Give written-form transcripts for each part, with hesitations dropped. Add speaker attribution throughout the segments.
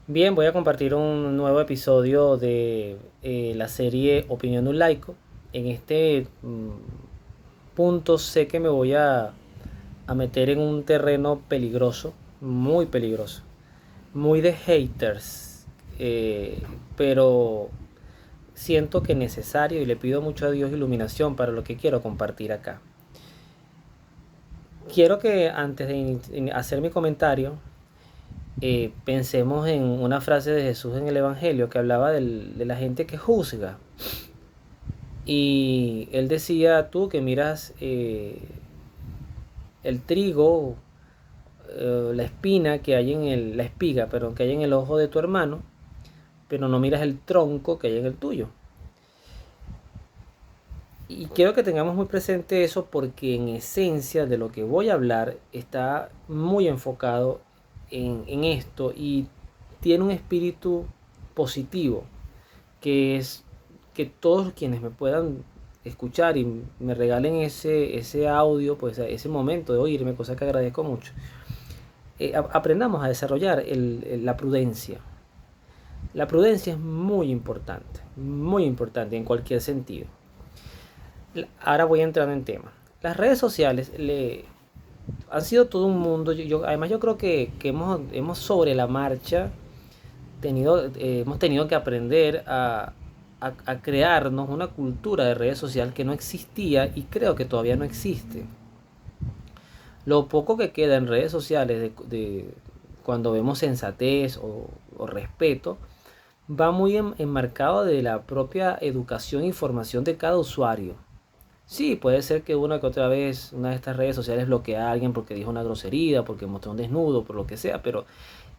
Speaker 1: Bien, voy a compartir un nuevo episodio de la serie Opinión de un laico. En este punto sé que me voy a meter en un terreno peligroso, muy peligroso, muy de haters, pero siento que es necesario y le pido mucho a Dios iluminación para lo que quiero compartir acá. Quiero que antes de hacer mi comentario, pensemos en una frase de Jesús en el Evangelio que hablaba de la gente que juzga. Y él decía, tú que miras el trigo, la espina que hay la espiga, perdón, que hay en el ojo de tu hermano, pero no miras el tronco que hay en el tuyo. Y quiero que tengamos muy presente eso porque en esencia de lo que voy a hablar está muy enfocado en esto y tiene un espíritu positivo, que es que todos quienes me puedan escuchar y me regalen ese audio, pues ese momento de oírme, cosa que agradezco mucho, aprendamos a desarrollar la prudencia. La prudencia es muy importante en cualquier sentido. Ahora voy entrando en tema. Las redes sociales han sido todo un mundo. Además, yo creo que hemos sobre la marcha hemos tenido que aprender a crearnos una cultura de redes sociales que no existía y creo que todavía no existe. Lo poco que queda en redes sociales cuando vemos sensatez o respeto va muy enmarcado de la propia educación y formación de cada usuario. Sí, puede ser que una que otra vez una de estas redes sociales bloquee a alguien porque dijo una grosería, porque mostró un desnudo, por lo que sea, pero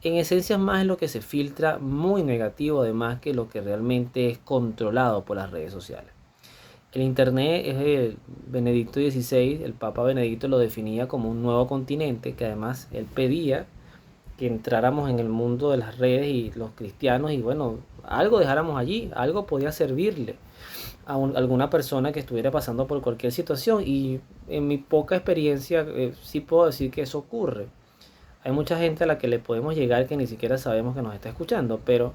Speaker 1: en esencia es más lo que se filtra muy negativo además que lo que realmente es controlado por las redes sociales. El Internet es el Benedicto XVI, el Papa Benedicto lo definía como un nuevo continente que además él pedía que entráramos en el mundo de las redes y los cristianos y bueno, algo dejáramos allí, algo podía servirle a alguna persona que estuviera pasando por cualquier situación y en mi poca experiencia sí puedo decir que eso ocurre. Hay mucha gente a la que le podemos llegar que ni siquiera sabemos que nos está escuchando, pero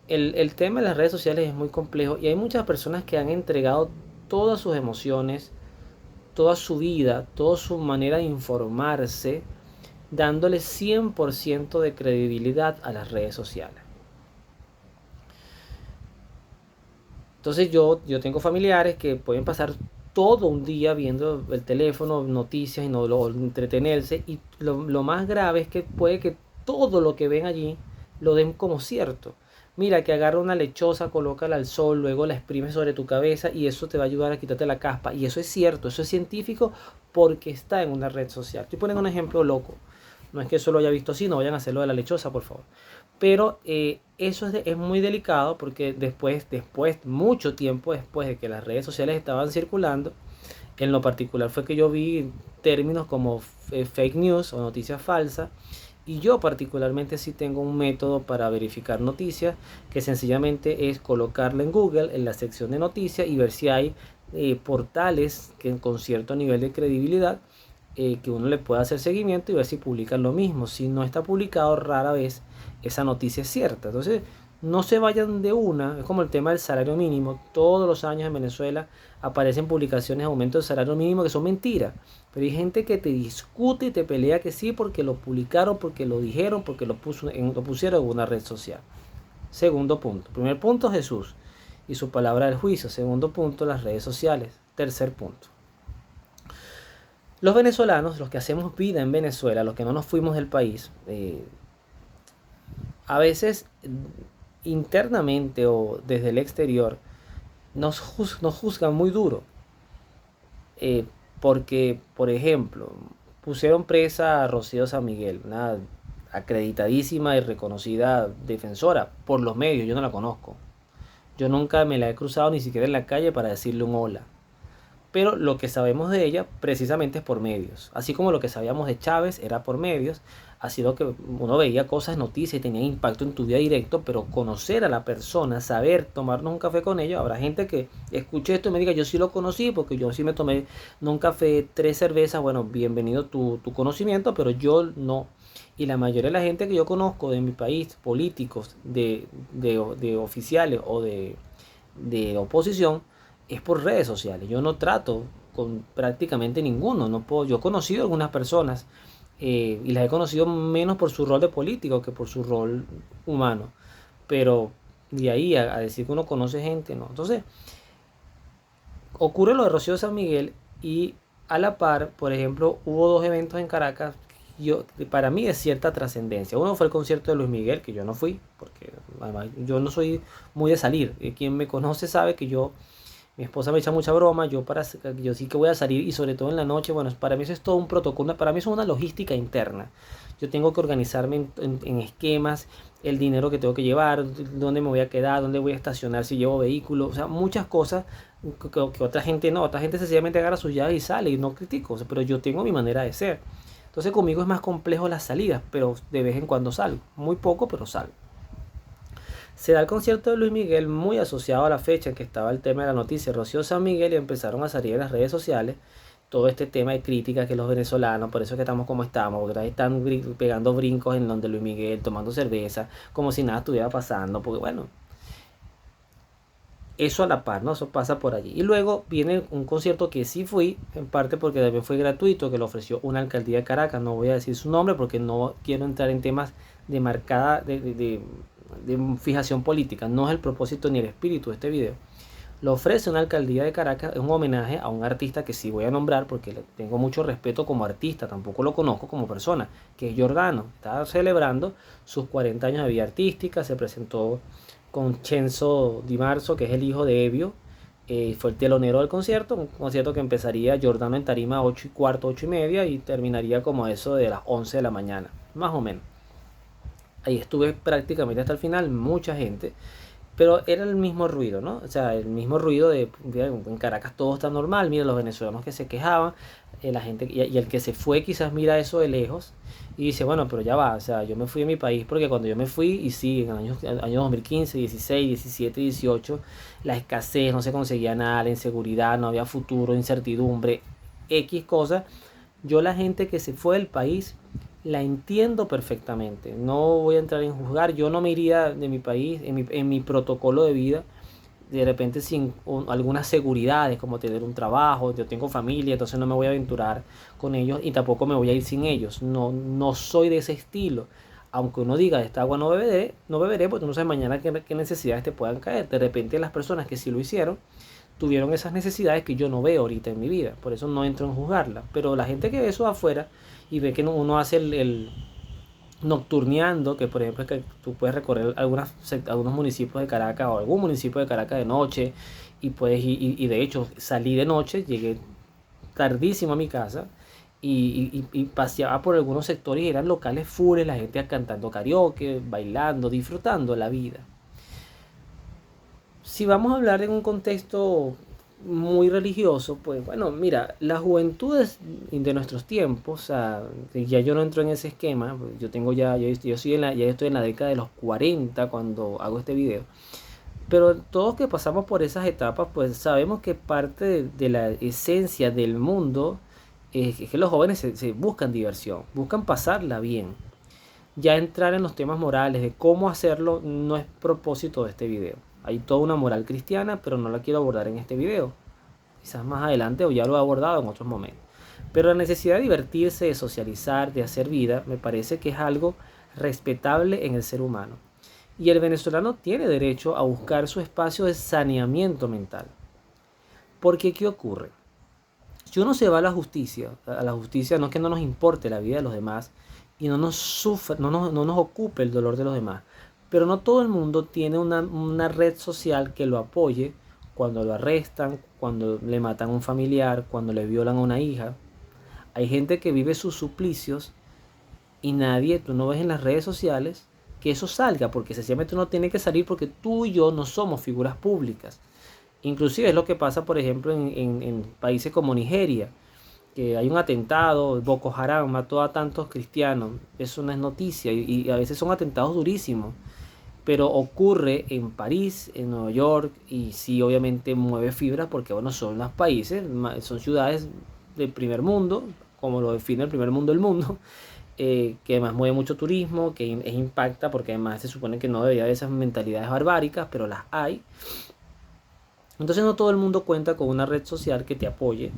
Speaker 1: el tema de las redes sociales es muy complejo y hay muchas personas que han entregado todas sus emociones, toda su vida, toda su manera de informarse, dándole 100% de credibilidad a las redes sociales. Entonces yo tengo familiares que pueden pasar todo un día viendo el teléfono, noticias y no lo entretenerse. Y lo más grave es que puede que todo lo que ven allí lo den como cierto. Mira, que agarra una lechosa, colócala al sol, luego la exprime sobre tu cabeza y eso te va a ayudar a quitarte la caspa. Y eso es cierto, eso es científico porque está en una red social. Estoy poniendo un ejemplo loco. No es que eso lo haya visto así, no vayan a hacerlo de la lechosa, por favor. Pero eso es muy delicado porque mucho tiempo después de que las redes sociales estaban circulando, en lo particular fue que yo vi términos como fake news o noticias falsas. Y yo particularmente sí tengo un método para verificar noticias que sencillamente es colocarla en Google en la sección de noticias y ver si hay portales que con cierto nivel de credibilidad que uno le pueda hacer seguimiento y ver si publican lo mismo. Si no está publicado, rara vez esa noticia es cierta. Entonces, no se vayan de una. Es como el tema del salario mínimo. Todos los años en Venezuela aparecen publicaciones de aumento del salario mínimo que son mentiras. Pero hay gente que te discute y te pelea que sí porque lo publicaron, porque lo dijeron, porque lo pusieron en una red social. Segundo punto. Primer punto, Jesús y su palabra del juicio. Segundo punto, las redes sociales. Tercer punto. Los venezolanos, los que hacemos vida en Venezuela, los que no nos fuimos del país, a veces internamente o desde el exterior nos juzgan muy duro. eh, Porque, por ejemplo, pusieron presa a Rocío San Miguel, una acreditadísima y reconocida defensora por los medios, yo no la conozco. Yo nunca me la he cruzado ni siquiera en la calle para decirle un hola. Pero lo que sabemos de ella precisamente es por medios. Así como lo que sabíamos de Chávez era por medios, así lo que uno veía cosas, noticias y tenía impacto en tu vida directo, pero conocer a la persona, saber tomarnos un café con ellos, habrá gente que escuche esto y me diga, yo sí lo conocí porque yo sí me tomé no un café, 3 cervezas, bueno, bienvenido tu conocimiento, pero yo no. Y la mayoría de la gente que yo conozco de mi país, políticos, de oficiales o de oposición, es por redes sociales. Yo no trato con prácticamente ninguno. No puedo, yo he conocido algunas personas y las he conocido menos por su rol de político que por su rol humano. Pero de ahí a decir que uno conoce gente, no. Entonces, ocurre lo de Rocío San Miguel y a la par, por ejemplo, hubo dos eventos en Caracas para mí de cierta trascendencia. Uno fue el concierto de Luis Miguel, que yo no fui, porque además yo no soy muy de salir. Quien me conoce sabe que mi esposa me echa mucha broma, yo sí que voy a salir y sobre todo en la noche, bueno, para mí eso es todo un protocolo, para mí eso es una logística interna. Yo tengo que organizarme en esquemas, el dinero que tengo que llevar, dónde me voy a quedar, dónde voy a estacionar si llevo vehículo, o sea, muchas cosas que otra gente no, otra gente sencillamente agarra sus llaves y sale y no critico, o sea, pero yo tengo mi manera de ser. Entonces conmigo es más complejo las salidas, pero de vez en cuando salgo, muy poco, pero salgo. Se da el concierto de Luis Miguel muy asociado a la fecha en que estaba el tema de la noticia de Rocío San Miguel y empezaron a salir en las redes sociales todo este tema de crítica que los venezolanos, por eso es que estamos como estamos, porque están pegando brincos en donde Luis Miguel tomando cerveza, como si nada estuviera pasando, porque bueno, eso a la par, ¿no? Eso pasa por allí. Y luego viene un concierto que sí fui, en parte porque también fue gratuito, que lo ofreció una alcaldía de Caracas, no voy a decir su nombre porque no quiero entrar en temas de marcada, de fijación política, no es el propósito ni el espíritu de este video. Lo ofrece una alcaldía de Caracas, es un homenaje a un artista que sí voy a nombrar porque le tengo mucho respeto como artista, tampoco lo conozco como persona, que es Giordano. Está celebrando sus 40 años de vida artística, se presentó con Cenzo Di Marzo, que es el hijo de Evio, fue el telonero del concierto, un concierto que empezaría Giordano en tarima 8:15, 8:30 y terminaría como eso de las 11 de la mañana, más o menos. Ahí estuve prácticamente hasta el final, mucha gente, pero era el mismo ruido, ¿no? O sea, el mismo ruido en Caracas todo está normal, mira los venezolanos que se quejaban, la gente, y el que se fue quizás mira eso de lejos y dice, bueno, pero ya va, o sea, yo me fui de mi país porque cuando yo me fui, y sí, en años 2015, 16, 17, 18, la escasez, no se conseguía nada, la inseguridad, no había futuro, incertidumbre, X cosas, yo la gente que se fue del país la entiendo perfectamente. No voy a entrar en juzgar. Yo no me iría de mi país, en mi protocolo de vida, de repente sin algunas seguridades, como tener un trabajo. Yo tengo familia, entonces no me voy a aventurar con ellos y tampoco me voy a ir sin ellos. No, no soy de ese estilo. Aunque uno diga, de esta agua no beberé, porque no sabes mañana qué necesidades te puedan caer. De repente las personas que sí lo hicieron, tuvieron esas necesidades que yo no veo ahorita en mi vida. Por eso no entro en juzgarla. Pero la gente que ve eso afuera y ve que uno hace el nocturneando, que por ejemplo es que tú puedes recorrer algunos municipios de Caracas o algún municipio de Caracas de noche y puedes y de hecho salí de noche, llegué tardísimo a mi casa y paseaba por algunos sectores y eran locales full, la gente cantando karaoke, bailando, disfrutando la vida. Si vamos a hablar en un contexto muy religioso, pues bueno, mira, las juventudes de nuestros tiempos, o sea, ya yo no entro en ese esquema, yo tengo yo ya estoy en la década de los 40 cuando hago este video, pero todos que pasamos por esas etapas, pues sabemos que parte de la esencia del mundo es que los jóvenes se buscan diversión, buscan pasarla bien. Ya entrar en los temas morales de cómo hacerlo no es propósito de este video. Hay toda una moral cristiana, pero no la quiero abordar en este video. Quizás más adelante o ya lo he abordado en otros momentos. Pero la necesidad de divertirse, de socializar, de hacer vida, me parece que es algo respetable en el ser humano. Y el venezolano tiene derecho a buscar su espacio de saneamiento mental. Porque ¿qué ocurre? Si uno se va a la justicia no es que no nos importe la vida de los demás y no nos sufre, no nos ocupe el dolor de los demás. Pero no todo el mundo tiene una red social que lo apoye cuando lo arrestan, cuando le matan a un familiar, cuando le violan a una hija. Hay gente que vive sus suplicios y tú no ves en las redes sociales que eso salga, porque sencillamente no tiene que salir porque tú y yo no somos figuras públicas. Inclusive es lo que pasa, por ejemplo, en países como Nigeria, que hay un atentado, Boko Haram mató a tantos cristianos, eso no es noticia y a veces son atentados durísimos, pero ocurre en París, en Nueva York y sí obviamente mueve fibras porque bueno, son los países, son ciudades del primer mundo, como lo define el primer mundo del mundo, que además mueve mucho turismo, que impacta, porque además se supone que no debería haber esas mentalidades barbáricas, pero las hay. Entonces no todo el mundo cuenta con una red social que te apoye,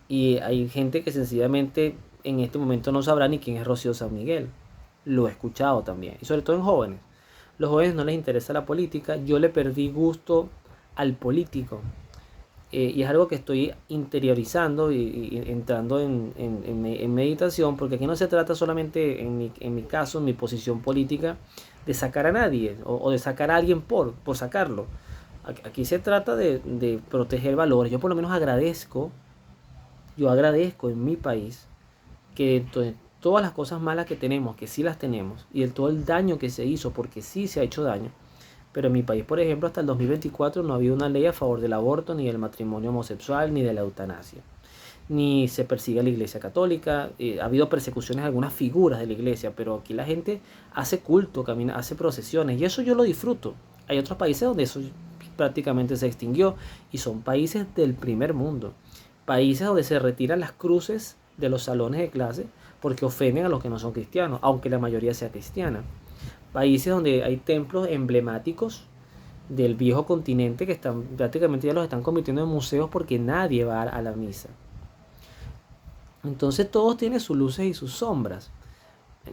Speaker 1: y hay gente que sencillamente en este momento no sabrá ni quién es Rocío San Miguel. Lo he escuchado también, y sobre todo en jóvenes. Los jóvenes no les interesa la política. Yo le perdí gusto al político, y es algo que estoy interiorizando y entrando en meditación, porque aquí no se trata solamente, en mi caso, en mi posición política, de sacar a nadie o de sacar a alguien por sacarlo. Aquí se trata de proteger valores. Yo agradezco en mi país que todas las cosas malas que tenemos, que sí las tenemos, y todo el daño que se hizo, porque sí se ha hecho daño. Pero en mi país, por ejemplo, hasta el 2024 no ha habido una ley a favor del aborto, ni del matrimonio homosexual, ni de la eutanasia. Ni se persigue a la iglesia católica. Ha habido persecuciones a algunas figuras de la iglesia, pero aquí la gente hace culto, camina, hace procesiones, y eso yo lo disfruto. Hay otros países donde eso prácticamente se extinguió, y son países del primer mundo. Países donde se retiran las cruces de los salones de clase porque ofenden a los que no son cristianos, aunque la mayoría sea cristiana. Países donde hay templos emblemáticos del viejo continente que están prácticamente ya los están convirtiendo en museos porque nadie va a la misa. Entonces todos tienen sus luces y sus sombras.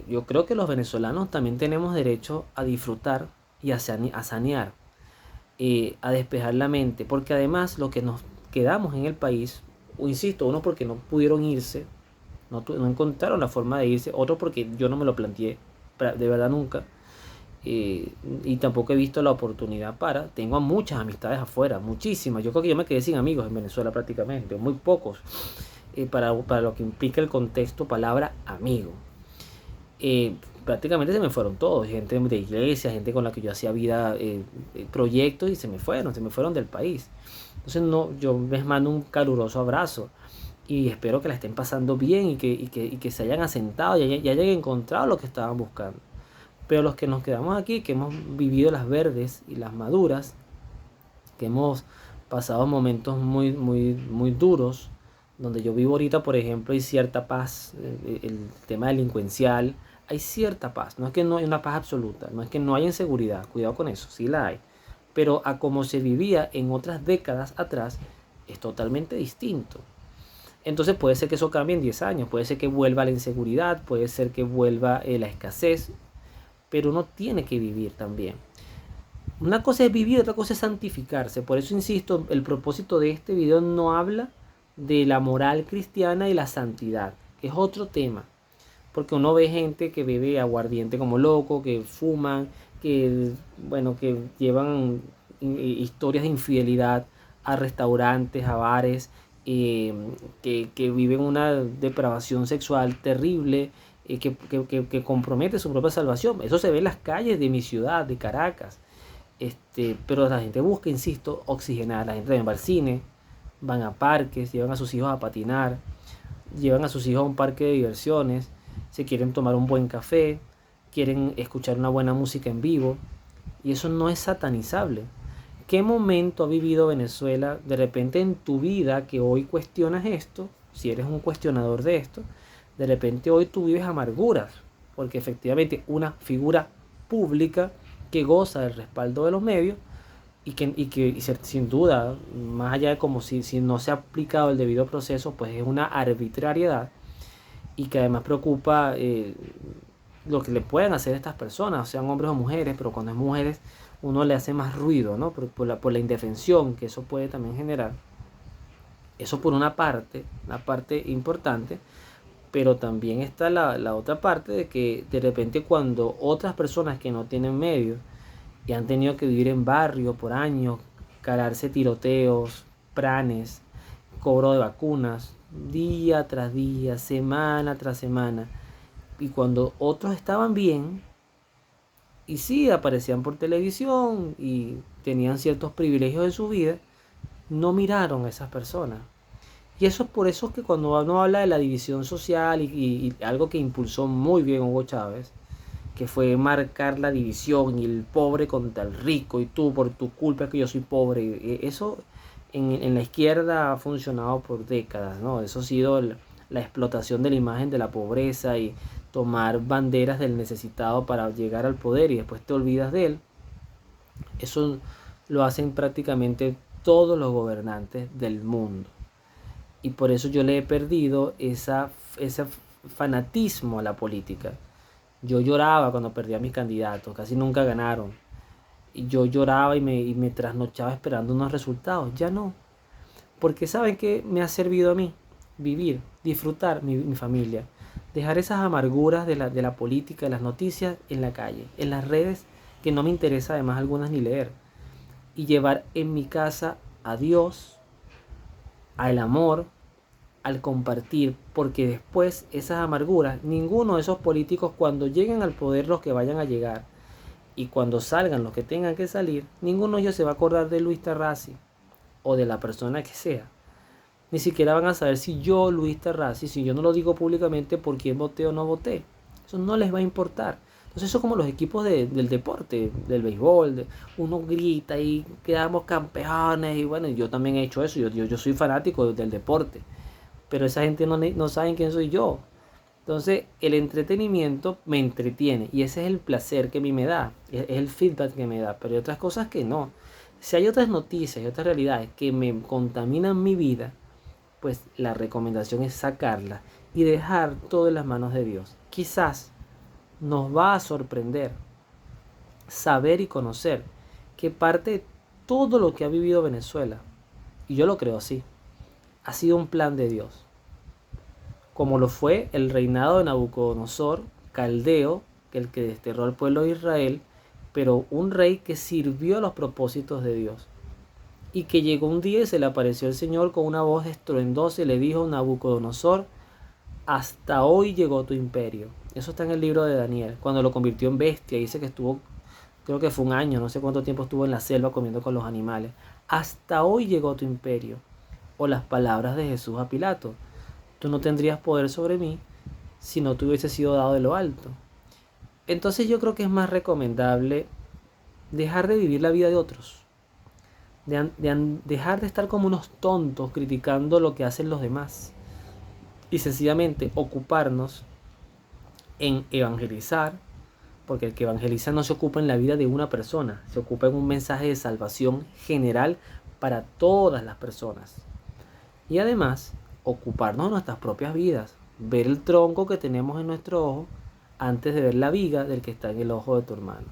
Speaker 1: Yo creo que los venezolanos también tenemos derecho a disfrutar y a sanear, a despejar la mente, porque además lo que nos quedamos en el país, o insisto, uno porque no pudieron irse, no encontraron la forma de irse, otro porque yo no me lo planteé de verdad nunca, y tampoco he visto la oportunidad tengo a muchas amistades afuera, muchísimas. Yo creo que yo me quedé sin amigos en Venezuela prácticamente, muy pocos, para lo que implica el contexto palabra amigo. Prácticamente se me fueron todos, gente de iglesia, gente con la que yo hacía vida, proyectos, y se me fueron del país. Entonces no, yo les mando un caluroso abrazo y espero que la estén pasando bien, y que se hayan asentado y hayan encontrado lo que estaban buscando. Pero los que nos quedamos aquí, que hemos vivido las verdes y las maduras, que hemos pasado momentos muy, muy, muy duros, donde yo vivo ahorita, por ejemplo, hay cierta paz, el tema delincuencial, hay cierta paz. No es que no hay una paz absoluta, no es que no haya inseguridad, cuidado con eso, sí la hay. Pero a como se vivía en otras décadas atrás, es totalmente distinto. Entonces puede ser que eso cambie en 10 años, puede ser que vuelva la inseguridad, puede ser que vuelva la escasez, pero uno tiene que vivir también. Una cosa es vivir, otra cosa es santificarse. Por eso insisto, el propósito de este video no habla de la moral cristiana y la santidad, que es otro tema. Porque uno ve gente que bebe aguardiente como loco, que fuman, que llevan historias de infidelidad a restaurantes, a bares, que viven una depravación sexual terrible, que compromete su propia salvación. Eso se ve en las calles de mi ciudad, de Caracas. Pero la gente busca, insisto, oxigenar. La gente también va al cine, van a parques, llevan a sus hijos a patinar, llevan a sus hijos a un parque de diversiones, se quieren tomar un buen café, quieren escuchar una buena música en vivo, y eso no es satanizable. ¿Qué momento ha vivido Venezuela de repente en tu vida que hoy cuestionas esto? Si eres un cuestionador de esto, de repente hoy tú vives amarguras, porque efectivamente una figura pública que goza del respaldo de los medios, y sin duda, más allá de como si no se ha aplicado el debido proceso, pues es una arbitrariedad, y que además preocupa lo que le pueden hacer a estas personas, sean hombres o mujeres, pero cuando es mujeres uno le hace más ruido, ¿no? Por la indefensión que eso puede también generar. Eso por una parte importante, pero también está la otra parte de que de repente cuando otras personas que no tienen medios y han tenido que vivir en barrio por años, calarse tiroteos, pranes, cobro de vacunas, día tras día, semana tras semana, y cuando otros estaban bien, y sí, aparecían por televisión y tenían ciertos privilegios en su vida, no miraron a esas personas. Y eso es por eso que cuando uno habla de la división social, y algo que impulsó muy bien Hugo Chávez, que fue marcar la división y el pobre contra el rico, y tú por tu culpa que yo soy pobre, eso en la izquierda ha funcionado por décadas, ¿no? Eso ha sido la explotación de la imagen de la pobreza y tomar banderas del necesitado para llegar al poder y después te olvidas de él. Eso lo hacen prácticamente todos los gobernantes del mundo. Y por eso yo le he perdido ese fanatismo a la política. Yo lloraba cuando perdía a mis candidatos, casi nunca ganaron. Y yo lloraba y me trasnochaba esperando unos resultados. Ya no. Porque saben que me ha servido a mí vivir, disfrutar mi familia. Dejar esas amarguras de la política, de las noticias en la calle, en las redes, que no me interesa además algunas ni leer. Y llevar en mi casa a Dios, al amor, al compartir, porque después esas amarguras, ninguno de esos políticos cuando lleguen al poder, los que vayan a llegar, y cuando salgan los que tengan que salir, ninguno de ellos se va a acordar de Luis Terrazzi o de la persona que sea. Ni siquiera van a saber si yo, Luis Terrazzi, si yo no lo digo públicamente, por quién voté o no voté. Eso no les va a importar. Entonces eso es como los equipos del deporte, del béisbol. Uno grita y quedamos campeones. Y bueno, yo también he hecho eso. Yo soy fanático del deporte. Pero esa gente no sabe quién soy yo. Entonces el entretenimiento me entretiene. Y ese es el placer que a mí me da. Es el feedback que me da. Pero hay otras cosas que no. Si hay otras noticias y otras realidades que me contaminan mi vida, pues la recomendación es sacarla y dejar todo en las manos de Dios. Quizás nos va a sorprender saber y conocer que parte de todo lo que ha vivido Venezuela, y yo lo creo así, ha sido un plan de Dios. Como lo fue el reinado de Nabucodonosor, caldeo, que el que desterró al pueblo de Israel, pero un rey que sirvió a los propósitos de Dios. Y que llegó un día y se le apareció el Señor con una voz estruendosa y le dijo: Nabucodonosor, hasta hoy llegó tu imperio. Eso está en el libro de Daniel, cuando lo convirtió en bestia. Dice que estuvo, creo que fue un año, no sé cuánto tiempo estuvo en la selva comiendo con los animales. Hasta hoy llegó tu imperio. O las palabras de Jesús a Pilato: tú no tendrías poder sobre mí si no te hubiese sido dado de lo alto. Entonces yo creo que es más recomendable dejar de vivir la vida de otros. Dejar de estar como unos tontos criticando lo que hacen los demás y sencillamente ocuparnos en evangelizar, porque el que evangeliza no se ocupa en la vida de una persona, se ocupa en un mensaje de salvación general para todas las personas. Y además, ocuparnos de nuestras propias vidas, ver el tronco que tenemos en nuestro ojo antes de ver la viga del que está en el ojo de tu hermano.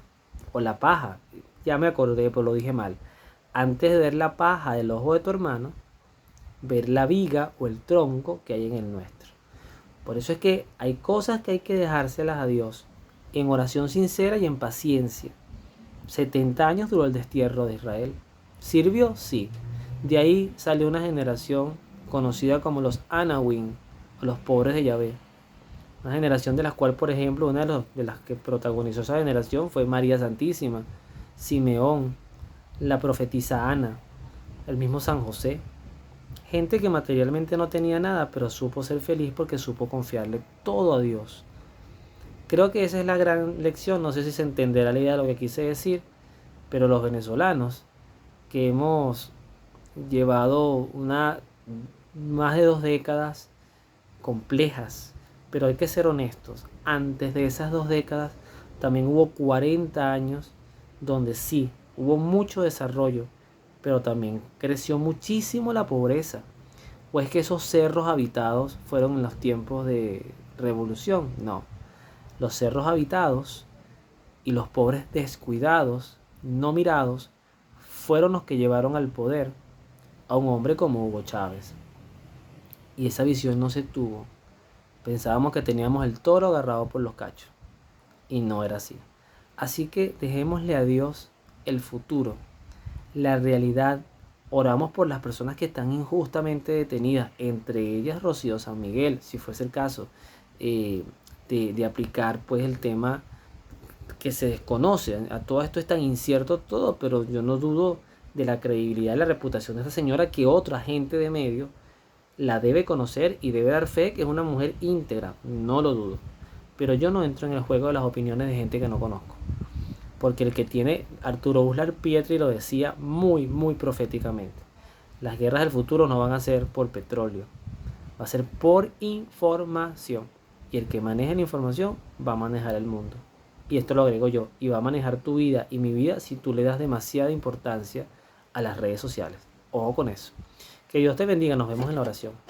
Speaker 1: O la paja, ya me acordé, pero lo dije mal. Antes de ver la paja del ojo de tu hermano, ver la viga o el tronco que hay en el nuestro. Por eso es que hay cosas que hay que dejárselas a Dios en oración sincera y en paciencia. 70 años duró el destierro de Israel. ¿Sirvió? Sí. De ahí salió una generación conocida como los Anawim, o los pobres de Yahvé. Una generación de la cual, por ejemplo, una de las que protagonizó esa generación fue María Santísima, Simeón, la profetisa Ana, el mismo San José. Gente que materialmente no tenía nada, pero supo ser feliz porque supo confiarle todo a Dios. Creo que esa es la gran lección. No sé si se entenderá la idea de lo que quise decir, pero los venezolanos que hemos llevado más de 2 décadas complejas, pero hay que ser honestos. Antes de esas 2 décadas también hubo 40 años donde sí hubo mucho desarrollo, pero también creció muchísimo la pobreza. ¿O es que esos cerros habitados fueron en los tiempos de revolución? No. Los cerros habitados y los pobres descuidados, no mirados, fueron los que llevaron al poder a un hombre como Hugo Chávez. Y esa visión no se tuvo. Pensábamos que teníamos el toro agarrado por los cachos. Y no era así. Así que dejémosle a Dios el futuro, la realidad. Oramos por las personas que están injustamente detenidas, entre ellas Rocío San Miguel, si fuese el caso de aplicar pues el tema que se desconoce. A todo esto es tan incierto todo, pero yo no dudo de la credibilidad y la reputación de esta señora, que otra gente de medio la debe conocer y debe dar fe que es una mujer íntegra, no lo dudo. Pero yo no entro en el juego de las opiniones de gente que no conozco. Porque el que tiene, Arturo Uslar Pietri lo decía muy, muy proféticamente: las guerras del futuro no van a ser por petróleo, va a ser por información. Y el que maneja la información va a manejar el mundo. Y esto lo agrego yo. Y va a manejar tu vida y mi vida si tú le das demasiada importancia a las redes sociales. Ojo con eso. Que Dios te bendiga. Nos vemos en la oración.